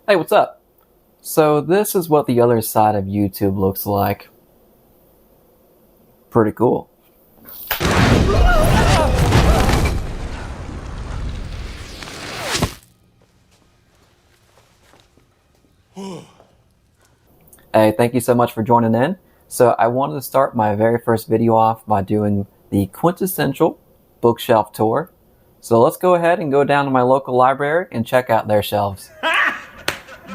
Hey, what's up? So this is what the other side of YouTube looks like. Pretty cool. Hey, thank you so much for joining in. So I wanted to start my very first video off by doing the quintessential bookshelf tour. So let's go ahead and go down to my local library and check out their shelves.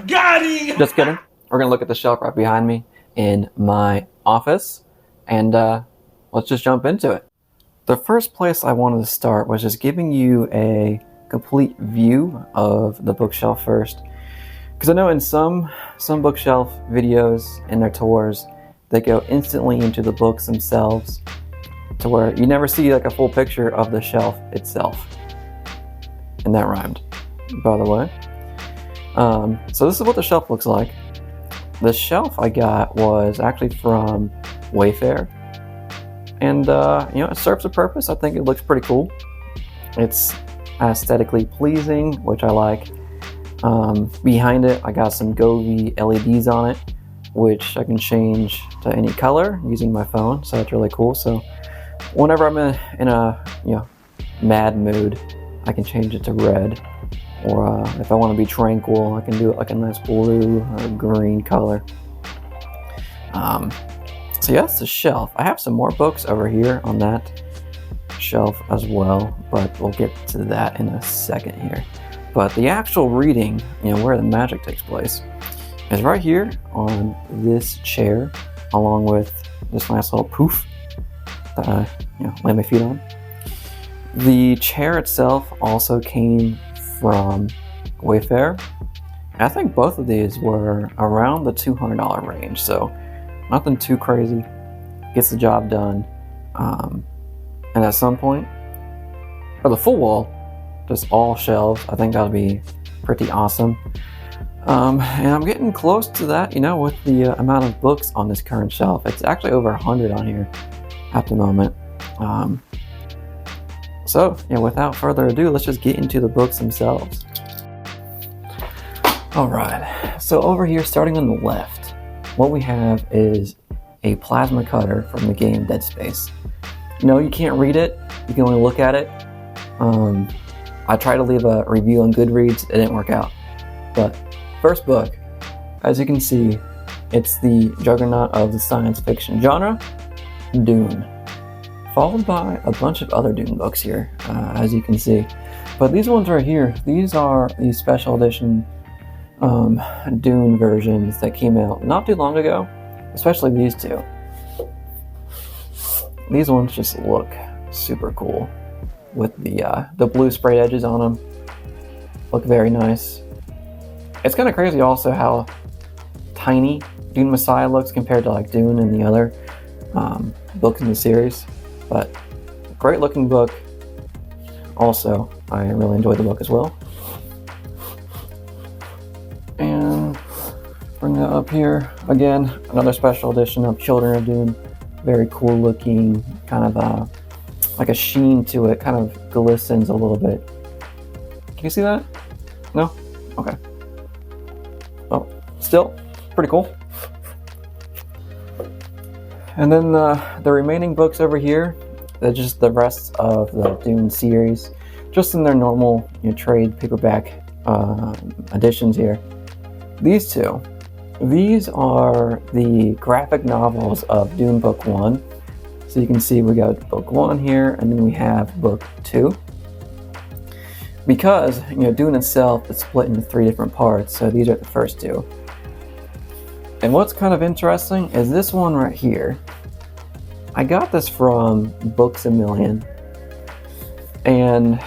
Got him! Just kidding. We're going to look at the shelf right behind me in my office, and let's just jump into it. The first place I wanted to start was just giving you a complete view of the bookshelf first. Because I know in some bookshelf videos and their tours, they go instantly into the books themselves to where you never see like a full picture of the shelf itself. And that rhymed, by the way. So this is what the shelf looks like. The shelf I got was actually from Wayfair. And, it serves a purpose. I think it looks pretty cool. It's aesthetically pleasing, which I like. Behind it, I got some Govee LEDs on it, which I can change to any color using my phone. So that's really cool. So whenever I'm in a mad mood, I can change it to red. Or if I want to be tranquil, I can do it like a nice blue or green color. So yeah, that's the shelf. I have some more books over here on that shelf as well, but we'll get to that in a second here. But the actual reading, where the magic takes place, is right here on this chair, along with this nice little poof that I lay my feet on. The chair itself also came from Wayfair. I think both of these were around the $200 range, so nothing too crazy. Gets the job done. And at some point, for the full wall, just all shelves, I think that'll be pretty awesome. And I'm getting close to that, with the amount of books on this current shelf. It's actually over 100 on here at the moment. So, without further ado, let's just get into the books themselves. Alright, so over here, starting on the left, what we have is a plasma cutter from the game Dead Space. No, you can't read it, you can only look at it. I tried to leave a review on Goodreads, it didn't work out. But, first book, as you can see, it's the juggernaut of the science fiction genre, Dune. Followed by a bunch of other Dune books here, as you can see. But these ones right here, these are the special edition Dune versions that came out not too long ago, especially these two. These ones just look super cool with the blue sprayed edges on them. Look very nice. It's kind of crazy also how tiny Dune Messiah looks compared to like Dune and the other books in the series. But great looking book. Also, I really enjoyed the book as well. And bring that up here. Again, another special edition of Children of Dune. Very cool looking, kind of like a sheen to it, kind of glistens a little bit. Can you see that? No? Okay. Well, still pretty cool. And then the remaining books over here, they're just the rest of the Dune series, just in their normal trade paperback editions here. These two, these are the graphic novels of Dune Book 1. So you can see we got Book 1 here, and then we have Book 2. Because Dune itself is split into 3 different parts, so these are the first 2. And what's kind of interesting is this one right here. I got this from Books A Million. And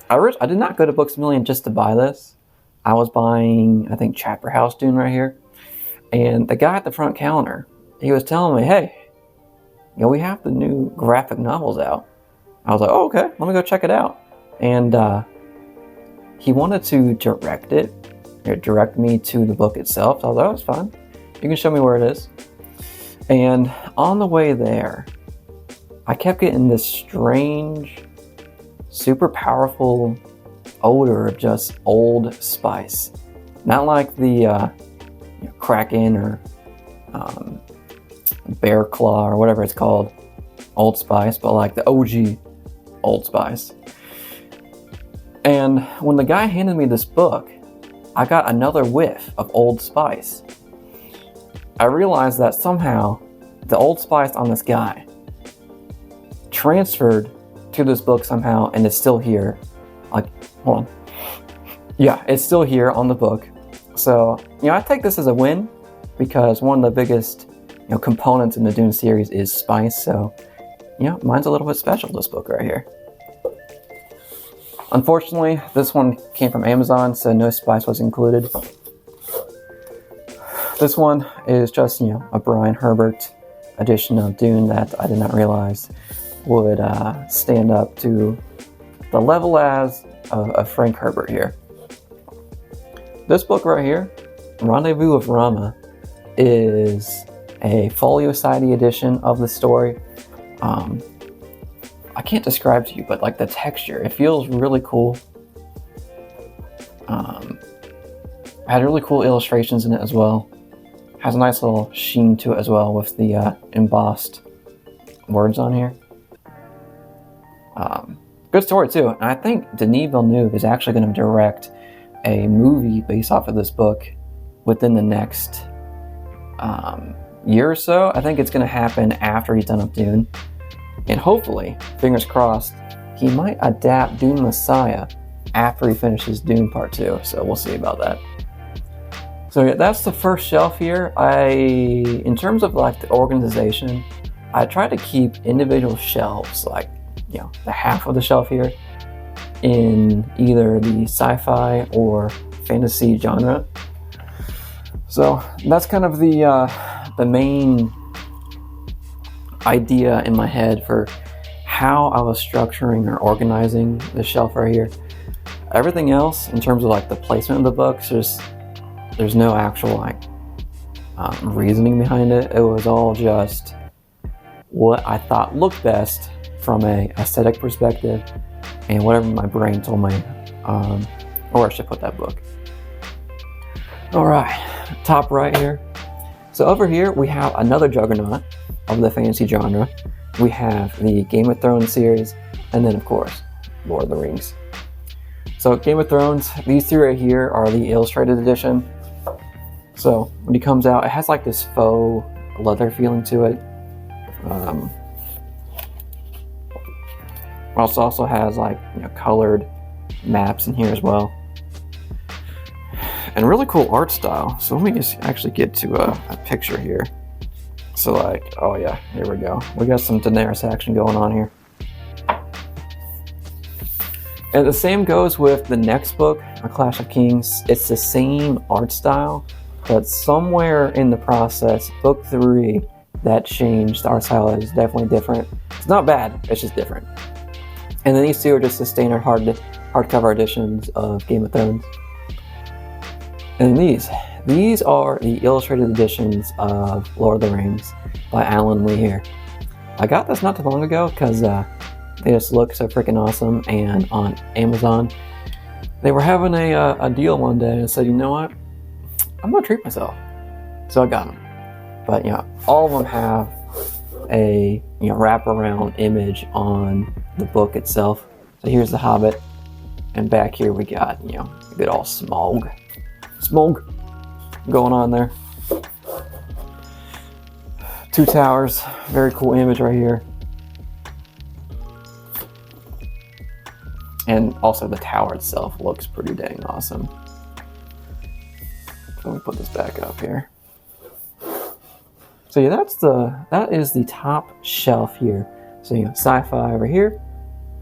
I did not go to Books A Million just to buy this. I was buying, I think, Chapter House Dune right here. And the guy at the front counter, he was telling me, hey, we have the new graphic novels out. I was like, oh, okay, let me go check it out. And he wanted to direct me to the book itself. So I was like, oh, it's fine. You can show me where it is. And on the way there, I kept getting this strange, super powerful odor of just old spice. Not like the Kraken or Bear Claw or whatever it's called, Old Spice, but like the OG Old Spice. And when the guy handed me this book, I got another whiff of Old Spice. I realized that somehow the Old Spice on this guy transferred to this book somehow, and it's still here. Like, hold on. Yeah, it's still here on the book. So, I take this as a win because one of the biggest, components in the Dune series is spice. So, mine's a little bit special, this book right here. Unfortunately, this one came from Amazon, so no spice was included. This one is just, a Brian Herbert edition of Dune that I did not realize would stand up to the level as of Frank Herbert here. This book right here, Rendezvous of Rama, is a Folio Society edition of the story. I can't describe to you, but like the texture, it feels really cool. Had really cool illustrations in it as well. Has a nice little sheen to it as well with the embossed words on here. Good story too. And I think Denis Villeneuve is actually going to direct a movie based off of this book within the next year or so. I think it's going to happen after he's done with Dune. And hopefully, fingers crossed, he might adapt Dune Messiah after he finishes Dune Part 2. So we'll see about that. So yeah, that's the first shelf here. In terms of like the organization, I try to keep individual shelves, like, the half of the shelf here in either the sci-fi or fantasy genre. So that's kind of the main idea in my head for how I was structuring or organizing the shelf right here. Everything else, in terms of like the placement of the books, there's no actual reasoning behind it. It was all just what I thought looked best from a aesthetic perspective and whatever my brain told me where I should put that book. All right, top right here. So over here we have another juggernaut of the fantasy genre. We have the Game of Thrones series, and then of course Lord of the Rings. So Game of Thrones, these three right here are the illustrated edition. So when it comes out, it has like this faux leather feeling to it. It also has like colored maps in here as well, and really cool art style. So let me just actually get to a picture here. So like, oh yeah, here we go. We got some Daenerys action going on here. And the same goes with the next book, A Clash of Kings. It's the same art style, but somewhere in the process, book 3, that changed. The art style is definitely different. It's not bad, it's just different. And then these two are just the standard hardcover editions of Game of Thrones. And these are the illustrated editions of Lord of the Rings by Alan Lee here. I got this not too long ago because they just look so freaking awesome, and on Amazon they were having a deal one day, and I said, you know what, I'm gonna treat myself. So I got them. But all of them have a wraparound image on the book itself. So here's the Hobbit, and back here we got a good old Smaug going on there. Two towers, very cool image right here. And also the tower itself looks pretty dang awesome. Let me put this back up here. So yeah, that is the top shelf here. So sci-fi over here,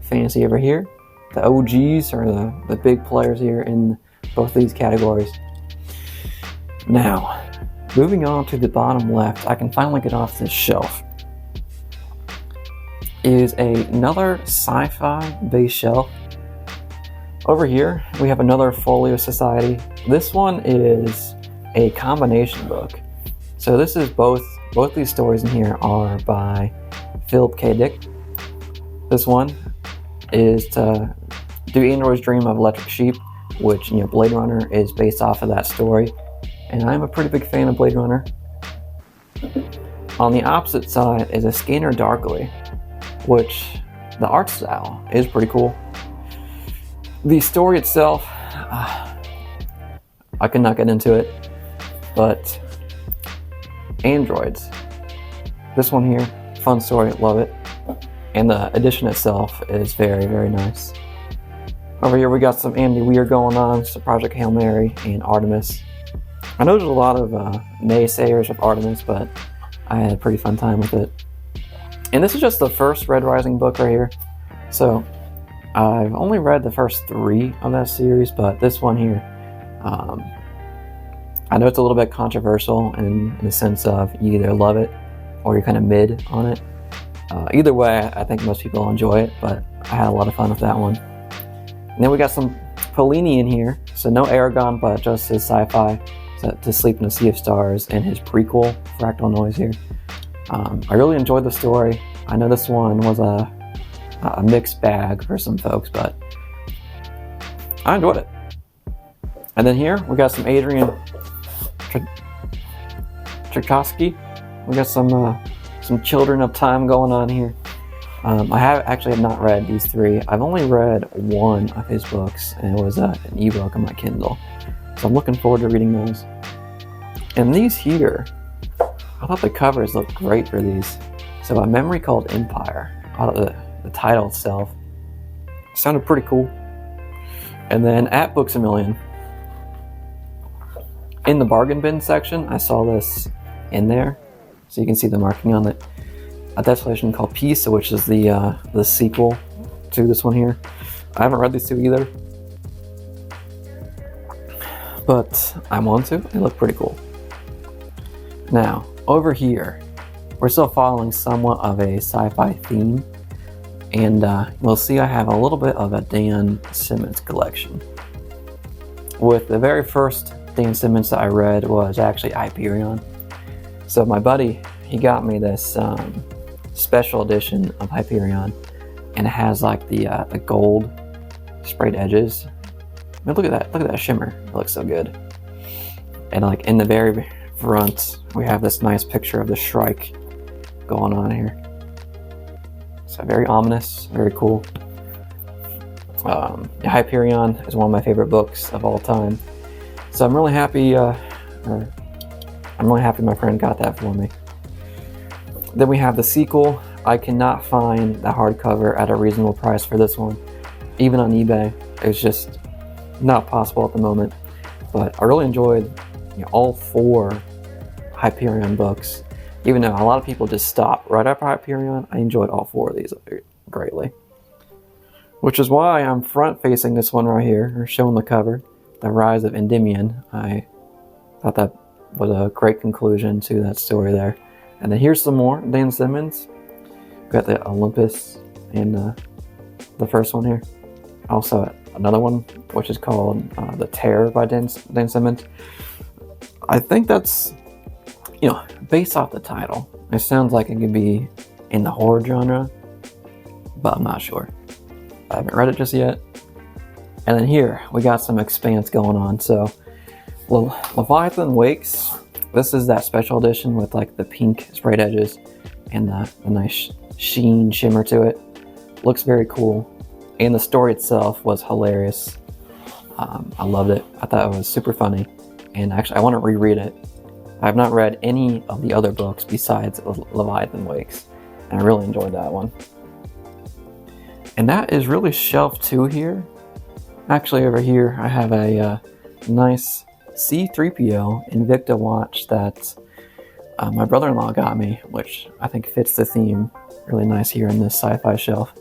fantasy over here. The OGs are the big players here in both these categories. Now, moving on to the bottom left, I can finally get off this shelf, is another sci-fi based shelf. Over here, we have another Folio Society. This one is a combination book. So this is both these stories in here are by Philip K. Dick. This one is to Do Androids Dream of Electric Sheep? which, Blade Runner is based off of that story, and I'm a pretty big fan of Blade Runner. On the opposite side is A Scanner Darkly, which the art style is pretty cool. The story itself, I could not get into it, but androids. This one here, fun story, love it. And the edition itself is very, very nice. Over here we got some Andy Weir going on, so Project Hail Mary and Artemis. I know there's a lot of naysayers of Artemis, but I had a pretty fun time with it. And this is just the first Red Rising book right here. So I've only read the first 3 of that series, but this one here, I know it's a little bit controversial in the sense of you either love it or you're kind of mid on it. Either way, I think most people enjoy it, but I had a lot of fun with that one. And then we got some Paulini in here, so no Aragon, but just his sci-fi, To Sleep in a Sea of Stars, and his prequel, Fractal Noise here. I really enjoyed the story. I know this one was a mixed bag for some folks, but I enjoyed it. And then here, we got some Adrian Tchaikovsky. We got some Children of Time going on here. I have not read these 3. I've only read one of his books, and it was an ebook on my Kindle. So I'm looking forward to reading those. And these here, I thought the covers looked great for these. So A Memory Called Empire. I thought the title itself sounded pretty cool. And then at Books A Million, in the bargain bin section, I saw this in there. So you can see the marking on it. A Desolation Called Peace, which is the sequel to this one here. I haven't read these 2 either, but I want to. They look pretty cool. Now, over here, we're still following somewhat of a sci-fi theme, and we'll see I have a little bit of a Dan Simmons collection. With the very first Dan Simmons that I read was actually Hyperion. So my buddy, he got me this special edition of Hyperion, and it has like the gold sprayed edges. I mean, look at that shimmer. It looks so good. And like in the very front, we have this nice picture of the Shrike going on here. So very ominous, very cool. Hyperion is one of my favorite books of all time. So I'm really happy. I'm really happy my friend got that for me. Then we have the sequel. I cannot find the hardcover at a reasonable price for this one, even on eBay. It's just not possible at the moment. But I really enjoyed all 4 Hyperion books. Even though a lot of people just stop right after Hyperion, I enjoyed all 4 of these greatly. Which is why I'm front-facing this one right here, or showing the cover, The Rise of Endymion. I thought that was a great conclusion to that story there. And then here's some more Dan Simmons. We've got the Olympus and the first one here. Also another one which is called The Terror by Dan Simmons. I think that's, based off the title, it sounds like it could be in the horror genre, but I'm not sure. I haven't read it just yet. And then here we got some Expanse going on. So Leviathan Wakes. This is that special edition with like the pink sprayed edges and the nice sheen shimmer to it. Looks very cool. And the story itself was hilarious. I loved it. I thought it was super funny. And actually, I want to reread it. I have not read any of the other books besides Leviathan Wakes. And I really enjoyed that one. And that is really shelf 2 here. Actually, over here, I have a nice C-3PO Invicta watch that my brother-in-law got me, which I think fits the theme really nice here in this sci-fi shelf.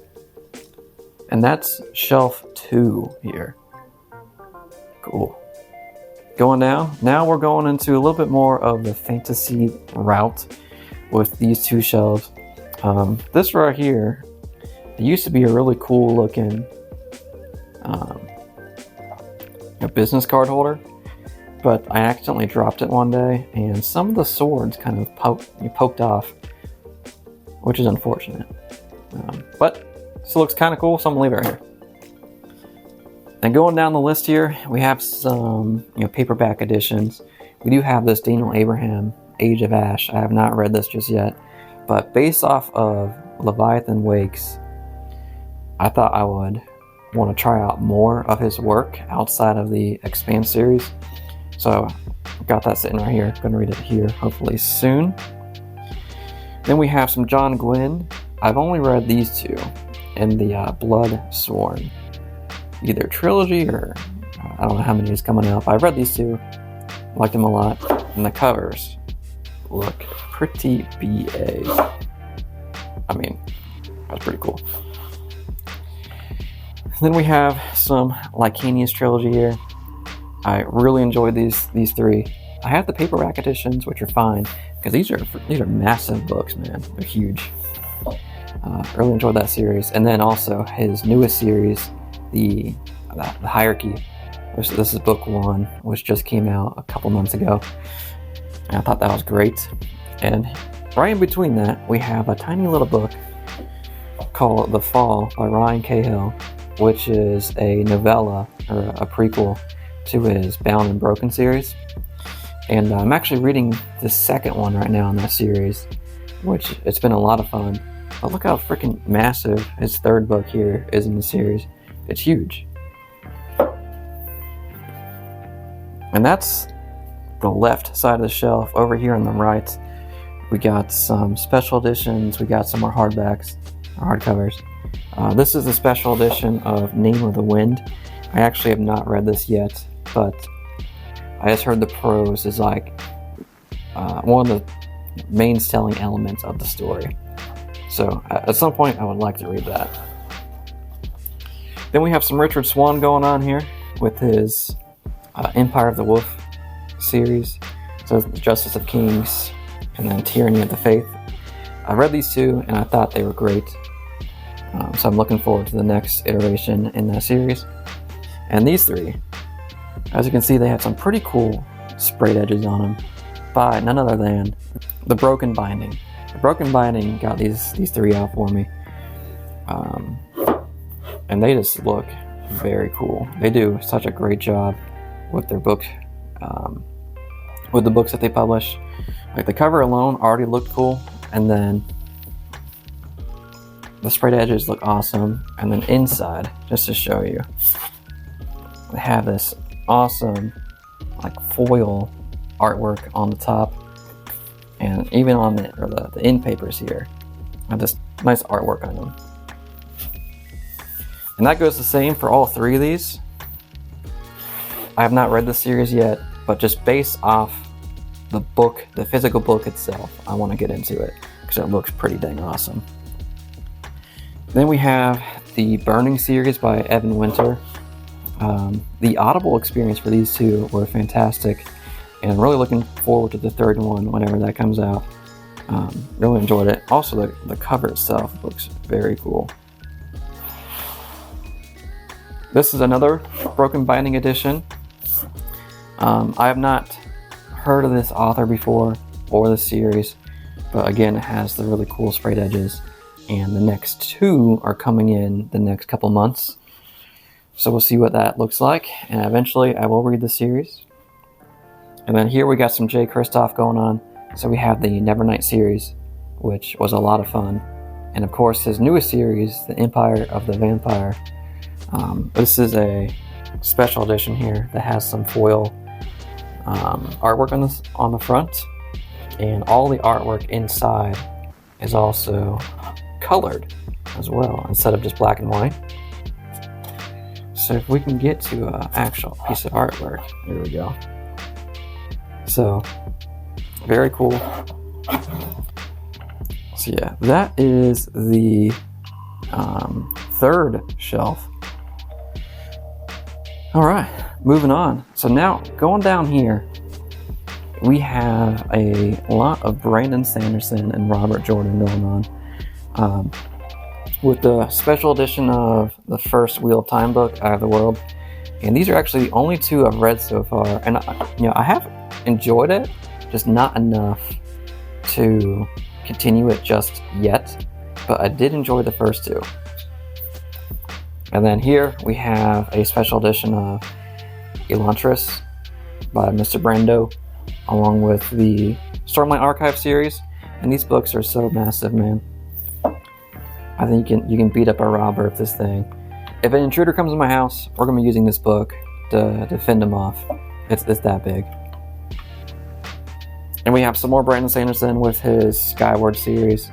And that's shelf 2 here. Cool. Going down, now we're going into a little bit more of the fantasy route with these 2 shelves. This right here, it used to be a really cool looking business card holder, but I accidentally dropped it one day and some of the swords kind of poked off, which is unfortunate. But still looks kind of cool, so I'm gonna leave it right here. And going down the list here, we have some paperback editions. We do have this Daniel Abraham, Age of Ash. I have not read this just yet, but based off of Leviathan Wakes, I thought I would want to try out more of his work outside of the Expanse series. So got that sitting right here. Going to read it here hopefully soon. Then we have some John Gwynne. I've only read these two in the Blood Sworn, either trilogy or I don't know how many is coming out. But I've read these two, liked them a lot, and the covers look pretty BA. I mean, that's pretty cool. Then we have some Licanius trilogy here. I really enjoyed these three. I have the paperback editions, which are fine because these are massive books, man. They're huge. Really enjoyed that series, and then also his newest series, the Hierarchy. This is book 1, which just came out a couple months ago. And I thought that was great. And right in between that, we have a tiny little book called The Fall by Ryan Cahill, which is a novella or a prequel to his Bound and Broken series. And I'm actually reading the second one right now in that series, which it's been a lot of fun. But look how freaking massive his third book here is in the series. It's huge. And that's the left side of the shelf. Over here on the right, we got some special editions. We got some more hardbacks, or hardcovers. This is a special edition of Name of the Wind. I actually have not read this yet, but I just heard the prose is like one of the main selling elements of the story. So at some point, I would like to read that. Then we have some Richard Swan going on here with his Empire of the Wolf series. So the Justice of Kings and then Tyranny of the Faith. I read these two and I thought they were great. So I'm looking forward to the next iteration in that series. And these three, as you can see, they have some pretty cool sprayed edges on them by none other than the Broken Binding. The Broken Binding got these three out for me. And they just look very cool. They do such a great job with their book, with the books that they publish. Like the cover alone already looked cool, and then the sprayed edges look awesome. And then inside, just to show you, they have this awesome like foil artwork on the top, and even on the end papers here, have this nice artwork on them. And that goes the same for all three of these. I have not read the series yet, but just based off the book, the physical book itself, I want to get into it because it looks pretty dang awesome. Then we have the Burning series by Evan Winter. The Audible experience for these two were fantastic, and I'm really looking forward to the third one whenever that comes out. Really enjoyed it. Also, the cover itself looks very cool. This is another Broken Binding edition. I have not heard of this author before or the series, but again, it has the really cool sprayed edges, and the next two are coming in the next couple months. So we'll see what that looks like, and eventually I will read the series. And then here we got some Jay Kristoff going on. So we have the Nevernight series, which was a lot of fun. And of course, his newest series, The Empire of the Vampire. This is a special edition here that has some foil artwork on the front, and all the artwork inside is also colored as well instead of just black and white. So if we can get to an actual piece of artwork, there we go. So very cool. So yeah, that is the third shelf. All right, moving on. So now going down here, we have a lot of Brandon Sanderson and Robert Jordan going on. With the special edition of the first Wheel of Time book, Eye of the World. And these are actually the only two I've read so far. And I have enjoyed it, just not enough to continue it just yet. But I did enjoy the first two. And then here we have a special edition of Elantris by Mr. Brando, along with the Stormlight Archive series. And these books are so massive, man. I think you can beat up a robber with this thing. If an intruder comes in my house, we're going to be using this book to fend him off. It's that big. And we have some more Brandon Sanderson with his Skyward series.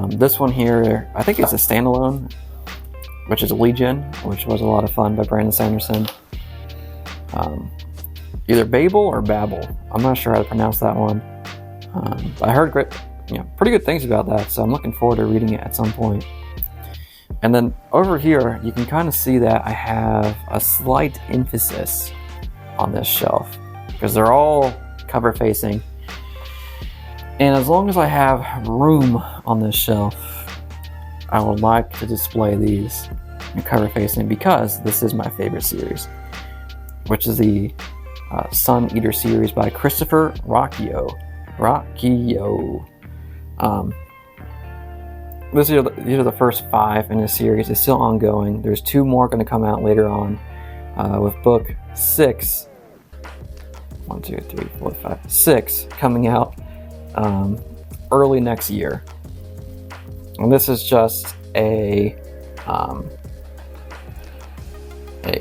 This one here, I think it's a standalone, which is Legion, which was a lot of fun by Brandon Sanderson. Either Babel or Babel. I'm not sure how to pronounce that one. I heard pretty good things about that, so I'm looking forward to reading it at some point. And then over here, you can kind of see that I have a slight emphasis on this shelf, because they're all cover facing. And as long as I have room on this shelf, I would like to display these cover facing, because this is my favorite series, which is the Sun Eater series by Christopher Rocchio. These are the first 5 in this series. It's still ongoing. There's 2 more going to come out later on, with book 6. 1, 2, 3, 4, 5, 6 coming out early next year. And this is just a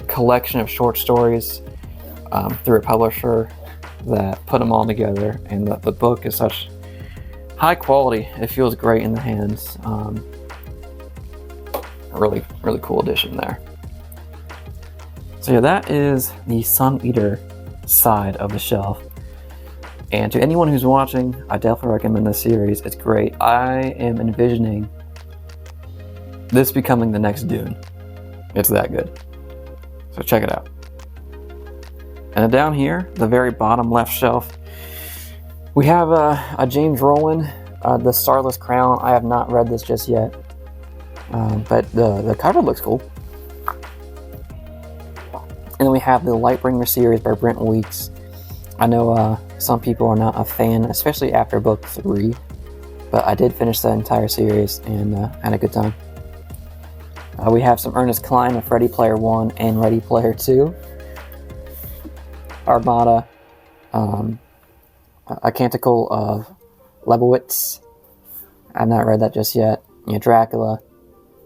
collection of short stories through a publisher that put them all together, and the book is such high quality. It feels great in the hands. A really cool edition there. So yeah, that is the Sun Eater side of the shelf. And to anyone who's watching, I definitely recommend this series. It's great. I am envisioning this becoming the next Dune. It's that good. So check it out. And down here, the very bottom left shelf, we have a James Rowland, The Starless Crown. I have not read this just yet, but the cover looks cool. And then we have the Lightbringer series by Brent Weeks. I know some people are not a fan, especially after book 3, but I did finish that entire series and had a good time. We have some Ernest Cline of Ready Player 1 and Ready Player 2. Armada, A Canticle of Lebowitz. I've not read that just yet. Dracula.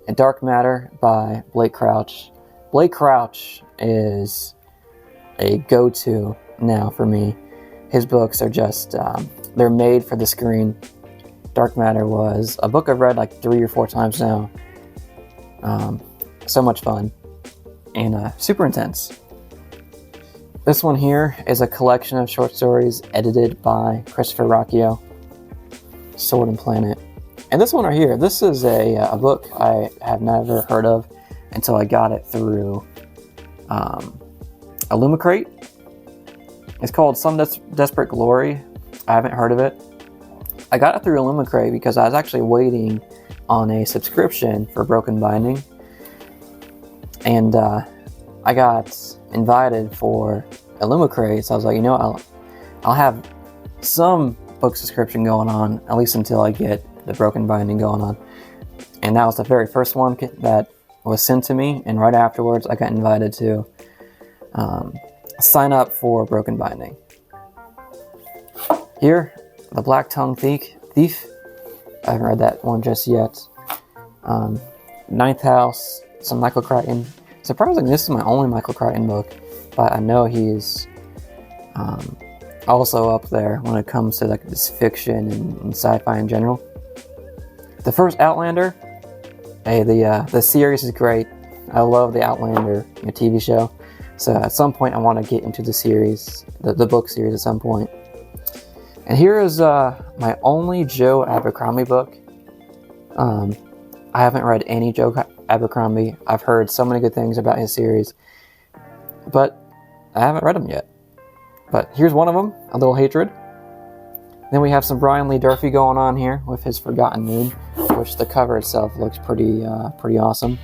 And Dark Matter by Blake Crouch. Blake Crouch is a go-to now for me. His books are just, they're made for the screen. Dark Matter was a book I've read like 3 or 4 times now. So much fun. And super intense. This one here is a collection of short stories edited by Christopher Rocchio, Sword and Planet. And this one right here, this is a book I have never heard of until I got it through Illumicrate. It's called Some Desperate Glory. I haven't heard of it. I got it through Illumicrate because I was actually waiting on a subscription for Broken Binding. And I got invited for Illumicrate, so I was like, I'll have some book subscription going on, at least until I get the Broken Binding going on. And that was the very first one that was sent to me, and right afterwards I got invited to sign up for Broken Binding. Here, The Black Tongue Thief. I haven't read that one just yet. Ninth House, some Michael Crichton. Surprisingly, this is my only Michael Crichton book, but I know he's also up there when it comes to like this fiction and sci-fi in general. The first Outlander. Hey, the series is great. I love the Outlander TV show. So at some point, I want to get into the series, the book series at some point. And here is my only Joe Abercrombie book. I haven't read any Joe Abercrombie. I've heard so many good things about his series, but I haven't read them yet. But here's one of them, A Little Hatred. Then we have some Brian Lee Durfee going on here with his Forgotten Moon, which the cover itself looks pretty awesome.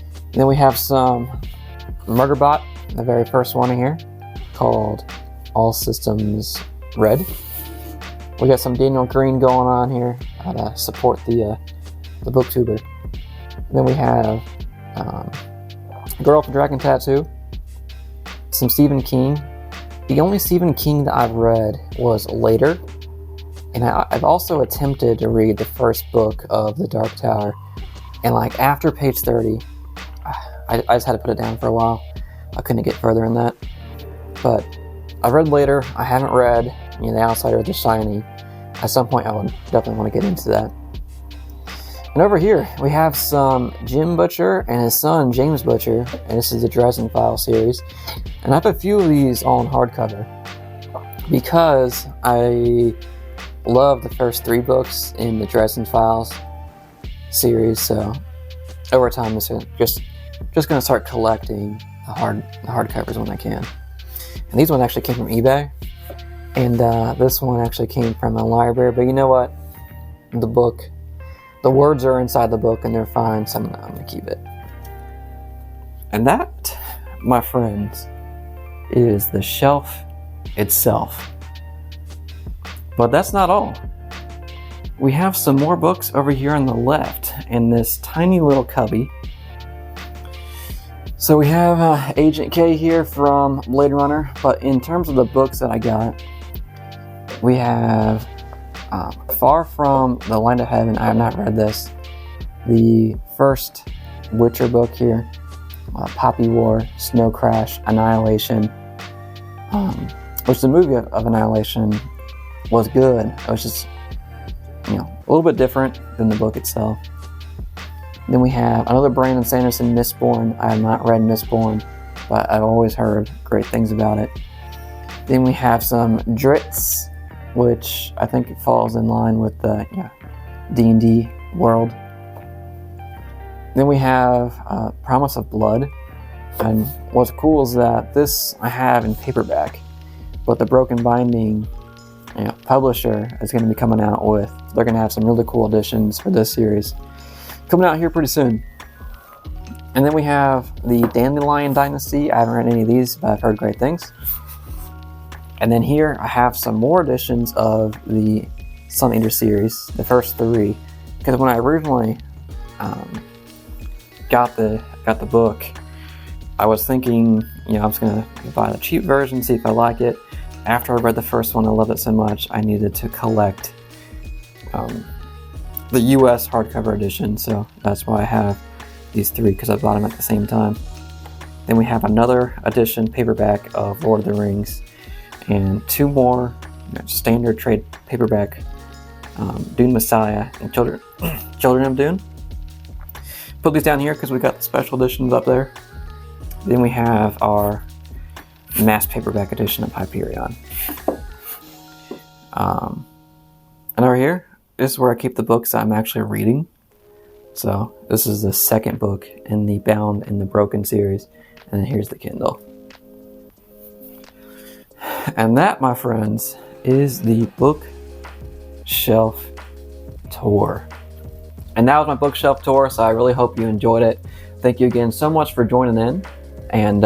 And then we have some Murderbot, the very first one in here, called All Systems Red. We got some Daniel Green going on here to support the booktuber. Then we have Girl with the Dragon Tattoo, some Stephen King. The only Stephen King that I've read was Later, and I've also attempted to read the first book of The Dark Tower, and like after page 30, I just had to put it down for a while. I couldn't get further in that. But I've read Later. I haven't read The Outsider, The Shining. At some point I would definitely want to get into that. And over here we have some Jim Butcher and his son James Butcher, and this is the Dresden Files series. And I have a few of these all in hardcover because I love the first 3 books in the Dresden Files series. So over time, it's just going to start collecting the hardcovers when I can. And these ones actually came from eBay, and this one actually came from a library. But you know what? The words are inside the book, and they're fine. So I'm going to keep it. And that, my friends, is the shelf itself. But that's not all. We have some more books over here on the left in this tiny little cubby. So we have Agent K here from Blade Runner, but in terms of the books that I got, we have Far From the Land of Heaven. I have not read this. The first Witcher book here, Poppy War, Snow Crash, Annihilation, which the movie of Annihilation was good. It was just, a little bit different than the book itself. Then we have another Brandon Sanderson, Mistborn. I have not read Mistborn, but I've always heard great things about it. Then we have some Dritz, which I think it falls in line with the D&D world. Then we have Promise of Blood. And what's cool is that this I have in paperback, but the Broken Binding publisher is going to be coming out with, they're going to have some really cool editions for this series coming out here pretty soon. And then we have the Dandelion Dynasty. I haven't read any of these, but I've heard great things. And then here I have some more editions of the Sun Eater series, the first 3, because when I originally got the book, I was thinking, I was going to buy the cheap version, see if I like it. After I read the first one, I loved it so much, I needed to collect the US hardcover edition, so that's why I have these 3, because I bought them at the same time. Then we have another edition paperback of Lord of the Rings, and 2 more standard trade paperback, Dune Messiah and Children of Dune. Put these down here because we got the special editions up there. Then we have our mass paperback edition of Hyperion. And over here, this is where I keep the books I'm actually reading. So this is the second book in the Bound and the Broken series. And then here's the Kindle. And that, my friends, is the bookshelf tour. And that was my bookshelf tour, so I really hope you enjoyed it. Thank you again so much for joining in. And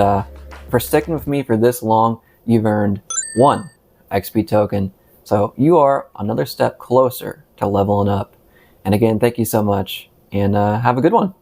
for sticking with me for this long. You've earned 1 XP token. So you are another step closer to leveling up. And again, thank you so much, and have a good one.